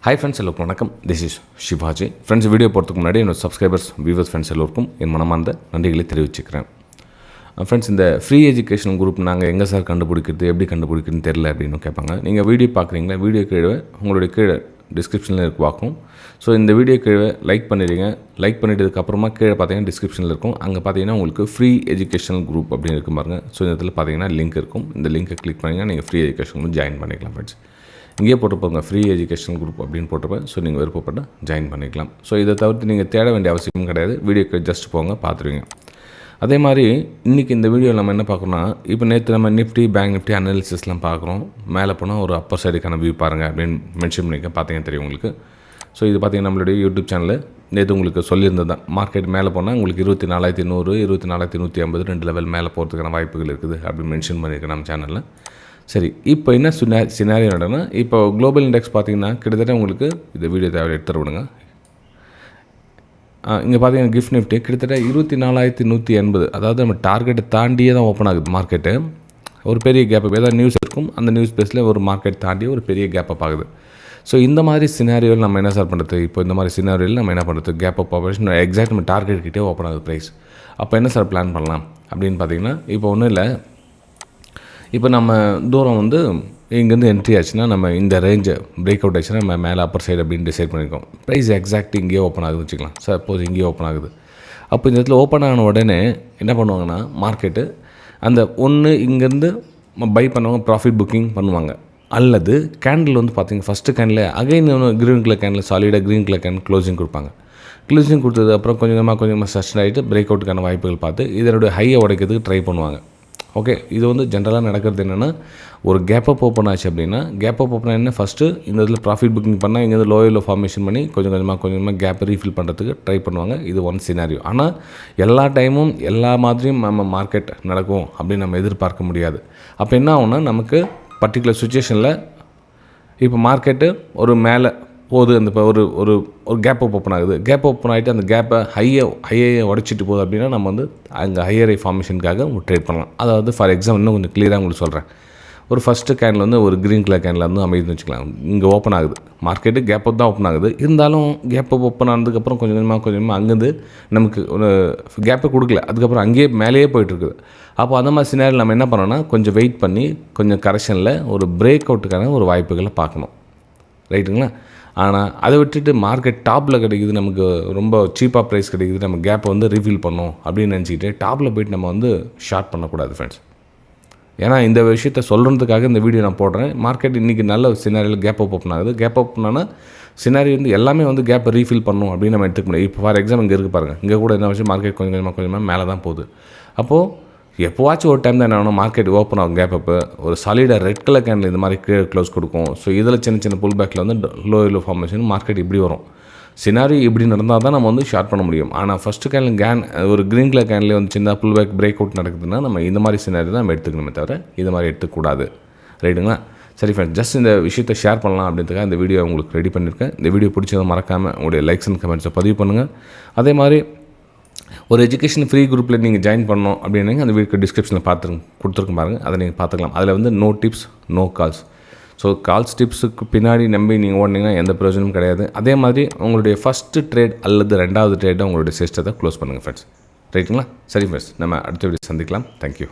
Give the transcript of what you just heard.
Hi friends எல்லோருக்கும் வணக்கம். This is Shivaji. Friends, video போகிறதுக்கு முன்னாடி என்னோட சப்ஸ்கிரைபர்ஸ் வியூவர்ஸ் ஃப்ரெண்ட்ஸ் எல்லோருக்கும் என் மனமார்ந்த நன்றிகளை தெரிவிச்சுக்கிறேன். ஃப்ரெண்ட்ஸ், இந்த ஃப்ரீ எஜுகேஷன் குரூப் நாங்கள் எங்கே சார் கண்டுபிடிக்கிறது, எப்படி கண்டுபிடிக்கிறதுன்னு தெரில அப்படின்னு கேட்பாங்க. நீங்கள் வீடியோ பார்க்குறீங்களா, வீடியோ கீழே உங்களுடைய கீழே டிஸ்கிரிப்ஷனில் இருக்கு பார்க்கும். ஸோ இந்த வீடியோ கீழே லைக் பண்ணிடுங்க. லைக் பண்ணிட்டதுக்கப்புறமா கீழே பார்த்தீங்கன்னா டிஸ்கிரிப்ஷனில் இருக்கும். அங்கே பார்த்தீங்கன்னா உங்களுக்கு ஃப்ரீ எஜுகேஷனல் குரூப் அப்படின்னு இருக்கும் பாருங்கள். ஸோ இந்த இடத்துல பார்த்தீங்கன்னா லிங்க் இருக்கும். இந்த லிங்க்கை கிளிக் பண்ணிங்கன்னா நீங்கள் ஃப்ரீ எஜுகேஷன் ஜாயின் பண்ணிக்கலாம். ஃப்ரெண்ட்ஸ், இங்கேயே போட்டுப்போங்க ஃப்ரீ எஜுகேஷன் குரூப் அப்படின்னு போட்டுப்பேன். ஸோ நீங்கள் விருப்பப்பட்ட ஜாயின் பண்ணிக்கலாம். ஸோ இதை தவிர்த்து நீங்கள் தேட வேண்டிய அவசியம் கிடையாது. வீடியோக்கு ஜஸ்ட் போங்க, பார்த்துருவீங்க. அதே மாதிரி இன்றைக்கி இந்த வீடியோவில் நம்ம என்ன பார்க்குறோன்னா, இப்போ நேற்று நம்ம நிஃப்டி பேங்க் நிஃப்டி அனாலிசிஸ்லாம் பார்க்குறோம். மேலே போனால் ஒரு அப்பர் சைடுக்கான வியூ பாருங்கள் அப்படின்னு மென்ஷன் பண்ணிக்க பார்த்தீங்கன்னா தெரியும் உங்களுக்கு. ஸோ இது பார்த்தீங்கன்னா நம்மளுடைய யூடியூப் சேனலில் நேற்று உங்களுக்கு சொல்லியிருந்தது தான். மார்க்கெட் மேலே போனால் உங்களுக்கு 24,100 24,150 2 லெவல் மேலே போகிறதுக்கான வாய்ப்புகள் இருக்குது அப்படின்னு மென்ஷன் பண்ணியிருக்கேன் நம்ம சேனலில். சரி, இப்போ என்ன சினாரியோ நடனா, இப்போ குளோபல் இண்டெக்ஸ் பார்த்திங்கன்னா கிட்டத்தட்ட உங்களுக்கு இந்த வீடியோ தேவை எடுத்துட விடுங்க. இங்கே பார்த்தீங்கன்னா கிஃப்ட் நிஃப்டி கிட்டத்தட்ட 24,180, அதாவது நம்ம டார்கெட்டை தாண்டியே தான் ஓப்பன் ஆகுது மார்க்கெட்டு. ஒரு பெரிய கேப், ஏதாவது நியூஸ் இருக்கும், அந்த நியூஸ் பேஸில் ஒரு மார்க்கெட் தாண்டி ஒரு பெரிய கேப்பப் ஆகுது. ஸோ இந்த மாதிரி சினாரியோவில் நம்ம என்ன சார் பண்ணுறது? இப்போ இந்த மாதிரி சினாரியோவில் நம்ம என்ன பண்ணுறது? கேப் அப் ஆப்ரேஷன் எக்ஸாக்ட் நம்ம டார்கெட் கிட்டே ஓப்பன் ஆகுது ப்ரைஸ். அப்போ என்ன சார் பிளான் பண்ணலாம் அப்படின்னு பார்த்தீங்கன்னா, இப்போ ஒன்றும் இல்லை. இப்போ நம்ம தூரம் வந்து இங்கேருந்து என்ட்ரி ஆச்சுன்னா நம்ம இந்த ரேஞ்சை பிரேக் அவுட் ஆச்சுன்னா நம்ம மேலே அப்பர் சைடு அப்படின்னு டிசைட் பண்ணியிருக்கோம். ப்ரைஸ் எக்ஸாக்ட் இங்கேயே ஓப்பன் ஆகுதுன்னு வச்சுக்கலாம். சப்போஸ் இங்கேயே ஓப்பன் ஆகுது. அப்போ இந்த இடத்துல ஓப்பன் ஆன உடனே என்ன பண்ணுவாங்கன்னா, மார்க்கெட்டு அந்த ஒன்று இங்கேருந்து பை பண்ணவங்க ப்ராஃபிட் புக்கிங் பண்ணுவாங்க. அல்லது கேண்டில் வந்து பார்த்திங்க first candle again green colour candle சாலிடாக க்ரீன் கலர் கேண்டில் க்ளோசிங் கொடுப்பாங்க. க்ளோசிங் கொடுத்தது அப்புறம் கொஞ்சமாக சஸ்டன் ஆகிட்டு பிரேக் அவுட்டுக்கான வாய்ப்புகள் பார்த்து இதனுடைய ஹையை உடைக்கிறதுக்கு ட்ரை பண்ணுவாங்க. ஓகே, இது வந்து ஜென்ரலாக நடக்கிறது என்னென்னா, ஒரு கேப்பப் ஓப்பன் ஆச்சு அப்படின்னா, கேப்பப் ஓப்பன் ஆகினா ஃபஸ்ட்டு இந்த இதில் ப்ராஃபிட் புக்கிங் பண்ணால் இங்கேருந்து லோயில் ஃபார்மேஷன் பண்ணி கொஞ்சமாக கேப்பை ரீஃபில் பண்ணுறதுக்கு ட்ரை பண்ணுவாங்க. இது ஒன் சினாரியோ. ஆனால் எல்லா டைமும் எல்லா மாதிரியும் நம்ம மார்க்கெட் நடக்கும் அப்படின்னு நம்ம எதிர்பார்க்க முடியாது. அப்போ என்ன ஆகும்னா, நமக்கு பர்டிகுலர் சுச்சுவேஷனில் இப்போ மார்க்கெட்டு ஒரு மேலே போகுது, அந்த இப்போ ஒரு கேப் ஓப்பன் ஆகுது. கேப் ஓப்பன் ஆகிட்டு அந்த கேப்பை ஹையை உடச்சிட்டு போகுது அப்படின்னா நம்ம வந்து அங்கே ஹையர் ஃபார்மேஷனுக்காக ட்ரேட் பண்ணலாம். அதாவது ஃபார் எக்ஸாம்பிள் இன்னும் கொஞ்சம் கிளியராக உங்களுக்கு சொல்கிறேன். ஒரு ஃபஸ்ட்டு கேனில் வந்து ஒரு க்ரீன் கலர் கேனில் வந்து அமைதுன்னு வச்சுக்கலாம். இங்கே ஓப்பன் ஆகுது, மார்க்கெட்டு கேப் அப் தான் ஓப்பன் ஆகுது. இருந்தாலும் கேப் அப் ஓப்பன் ஆனதுக்கப்புறம் கொஞ்சமாக அங்கேருந்து நமக்கு ஒரு கேப்பை கொடுக்கல, அதுக்கப்புறம் அங்கேயே மேலேயே போயிட்டுருக்குது. அப்போ அந்த மாதிரி சினாரியில் நம்ம என்ன பண்ணோன்னா, கொஞ்சம் வெயிட் பண்ணி கொஞ்சம் கரெக்ஷனில் ஒரு பிரேக் அவுட்டுக்கான ஒரு வாய்ப்புகளை பார்க்கணும். ரைட்டுங்களா? ஆனால் அதை விட்டுட்டு மார்க்கெட் டாப்பில் கிடைக்குது, நமக்கு ரொம்ப சீப்பாக ப்ரைஸ் கிடைக்குது, நம்ம கேப்பை வந்து ரீஃபில் பண்ணோம் அப்படின்னு நினச்சிக்கிட்டு டாப்பில் போய்ட்டு நம்ம வந்து ஷார்ட் பண்ணக்கூடாது ஃப்ரெண்ட்ஸ். ஏன்னா இந்த விஷயத்தை சொல்கிறதுக்காக இந்த வீடியோ நான் போடுறேன். மார்க்கெட் இன்றைக்கி நல்ல சினாரியில் கேப் அப் ஓப்பன் ஆகுது. கேப் அப் பண்ணால் சினாரி வந்து எல்லாமே வந்து கேப்பை ரீஃபில் பண்ணணும் அப்படின்னு நம்ம எடுத்துக்க முடியாது. இப்போ ஃபார் எக்ஸாம்பிள் இங்கே இருக்குது பாருங்கள், இங்கே கூட என்ன விஷயம், மார்க்கெட் கொஞ்சமாக மேலே தான் போகுது. அப்போது எப்போவாச்சும் ஒரு டைம் தான் என்ன ஆகணும், மார்க்கெட் ஓப்பன் ஆகும் கேப்பப்பு, ஒரு சாலிடாக ரெட் கலர் கேண்டில் இந்த மாதிரி கீழே க்ளோஸ் கொடுக்கும். ஸோ இதில் சின்ன புல் பேக்கில் வந்து லோ ஃபார்மேஷன் மார்க்கெட் இப்படி வரும். சினாரி இப்படி நடந்தால் தான் நம்ம வந்து ஷார்ட் பண்ண முடியும். ஆனால் ஃபஸ்ட்டு கேண்டில் ஒரு க்ரீன் கலர் கேண்டில் வந்து சின்ன புல் பேக் பிரேக் அவுட் நடக்குதுன்னா நம்ம இந்த மாதிரி சினாரி தான் நம்ம எடுத்துக்கணுமே தவிர இது மாதிரி எடுத்துக்கூடாது. ரைட்டுங்களா? சரி ஃப்ரெண்ட்ஸ், ஜஸ்ட் இந்த விஷயத்தை ஷேர் பண்ணலாம் அப்படின்றதுக்காக இந்த வீடியோ உங்களுக்கு ரெடி பண்ணியிருக்கேன். இந்த வீடியோ பிடிச்சதை மறக்காமல் உங்களுடைய லைக்ஸ் அண்ட் கமெண்ட்ஸை பதிவு பண்ணுங்கள். அதே மாதிரி ஒரு எஜுகேஷன் ஃப்ரீ குரூப்பில் நீங்கள் ஜாயின் பண்ணணும் அப்படின்னா அந்த வீடியோ டிஸ்கிரிப்ஷனில் கொடுத்துருக்கும் பாருங்கள், அதை நீங்கள் பார்த்துக்கலாம். அதில் வந்து no tips no calls. So calls டிப்ஸுக்கு பின்னாடி நம்பி நீங்கள் ஓடினீங்கன்னா எந்த பிரயோஜனமும் கிடையாது. அதே மாதிரி உங்களுடைய ஃபஸ்ட்டு ட்ரேட் அல்லது 2வது ட்ரேட்டை உங்களுடைய சிஸ்டத்தை க்ளோஸ் பண்ணுங்கள் ஃப்ரெண்ட்ஸ். ரைட்டுங்களா? சரி ஃப்ரெண்ட்ஸ், நம்ம அடுத்த வீடியோ சந்திக்கலாம். தேங்க்யூ.